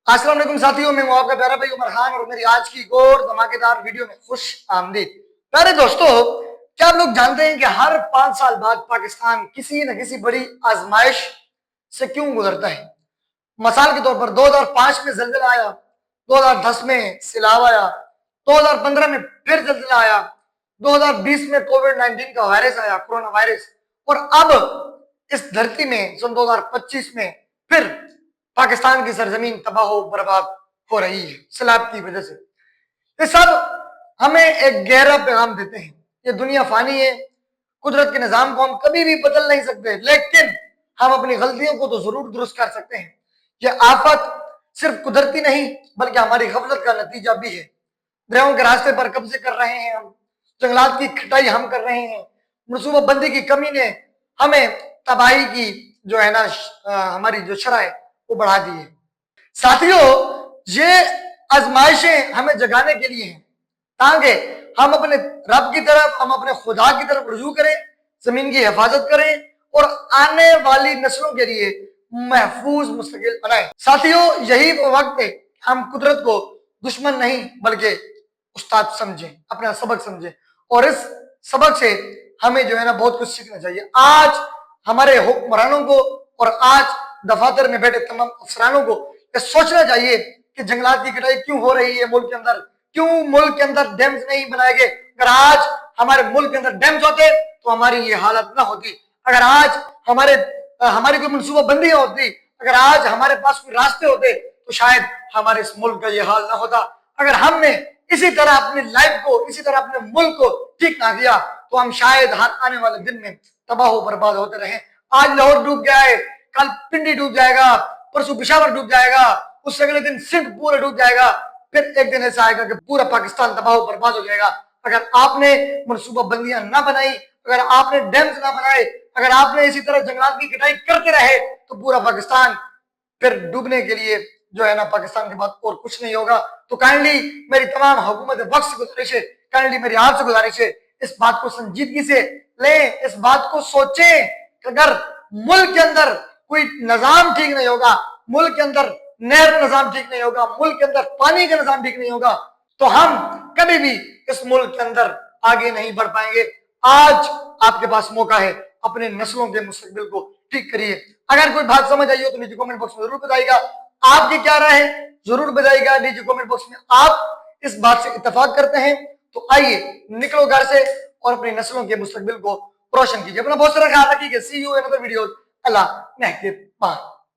अस्सलाम वालेकुम साथियों, मैं हूं आपका प्यारा भाई उमर खान और मेरी आज की एक और धमाकेदार वीडियो में खुश आमदीद। प्यारे दोस्तों, क्या आप लोग जानते हैं कि हर 5 साल बाद पाकिस्तान किसी न किसी बड़ी आजमाइश से क्यों गुजरता है? मिसाल के तौर पर 2005 में जल्जला आया, 2010 में सैलाब आया, 2015 में फिर जल्जला आया, 2020 में कोविड-19 का वायरस आया, कोरोना वायरस, और अब इस धरती में सन 2025 में फिर पाकिस्तान की सरजमीन तबाह बर्बाद हो रही है सैलाब की वजह से। ये सब हमें एक गहरा पैगाम देते हैं। ये दुनिया फानी है, कुदरत के निजाम को हम कभी भी बदल नहीं सकते, लेकिन हम अपनी गलतियों को तो जरूर दुरुस्त कर सकते हैं। ये आफत सिर्फ कुदरती नहीं बल्कि हमारी गफलत का नतीजा भी है। दरियाओं के रास्ते पर कब्जे कर रहे हैं हम, जंगलात की कटाई हम कर रहे हैं, मनसूबाबंदी की कमी ने हमें तबाही की जो है ना हमारी जो शरह है वो बढ़ा दी है। साथियों, ये आजमाइशें हमें जगाने के लिए हैं ताकि हम अपने रब की तरफ, हम अपने खुदा की तरफ रुजू करें, जमीन की हिफाजत करें और आने वाली नस्लों के लिए महफूज मुस्तकिल बनाएं। साथियों, यही वो वक्त है हम कुदरत को दुश्मन नहीं बल्कि उस्ताद समझें, अपना सबक समझें, और इस सबक से हमें जो है ना बहुत कुछ सीखना चाहिए। आज हमारे हुक्मरानों को और आज दफातर में बैठे तमाम अफसरानों को ये सोचना चाहिए कि जंगलात की कटाई क्यों हो रही है मुल्क के अंदर, क्यों मुल्क के अंदर डैम्स नहीं बनाए गए। अगर आज हमारे मुल्क के अंदर डैम्स होते तो हमारी ये हालत ना होती। अगर आज हमारी कोई मनसूबाबंदी होती, अगर आज हमारे पास कोई रास्ते होते तो शायद हमारे इस मुल्क का ये हाल ना होता। अगर हमने इसी तरह अपनी लाइफ को, इसी तरह अपने मुल्क को ठीक ना किया तो हम शायद हर आने वाले दिन में तबाह बर्बाद होते रहे। आज लाहौर डूब गया है, कल पिंडी डूब जाएगा, परसों पिशावर डूब जाएगा, उससे अगले दिन सिंध पूरा डूब जाएगा, फिर एक दिन ऐसा आएगा कि पूरा पाकिस्तान तबाह बर्बाद हो जाएगा। अगर आपने मनसूबाबंदियां ना बनाई, अगर आपने डैम्स ना बनाए, अगर आपने इसी तरह जंगलात की कटाई करते रहे तो पूरा पाकिस्तान फिर डूबने के लिए जो है ना पाकिस्तान के बाद और कुछ नहीं होगा। तो काइंडली मेरी तमाम हुकूमत वक्त से गुजारिश है, काइंडली मेरी आपसे गुजारिश है, इस बात को संजीदगी से लें, इस बात को सोचें कि अगर मुल्क के अंदर कोई निजाम ठीक नहीं होगा, मुल्क के अंदर नहर निजाम ठीक नहीं होगा, मुल्क के अंदर पानी का निजाम ठीक नहीं होगा, तो हम कभी भी इस मुल्क के अंदर आगे नहीं बढ़ पाएंगे। आज आपके पास मौका है, अपने नस्लों के मुस्तकबिल को ठीक करिए। अगर कोई बात समझ आई हो तो नीचे कमेंट बॉक्स में जरूर बताइएगा। आपकी क्या राय है जरूर बताइएगा नीचे कमेंट बॉक्स में। आप इस बात से इत्तेफाक करते हैं तो आइए निकलो घर से और अपनी नस्लों के मुस्तकबिल को रोशन कीजिए। अपना बहुत सारा ख्याल रखिएगा। See you in other videos. Allah negative.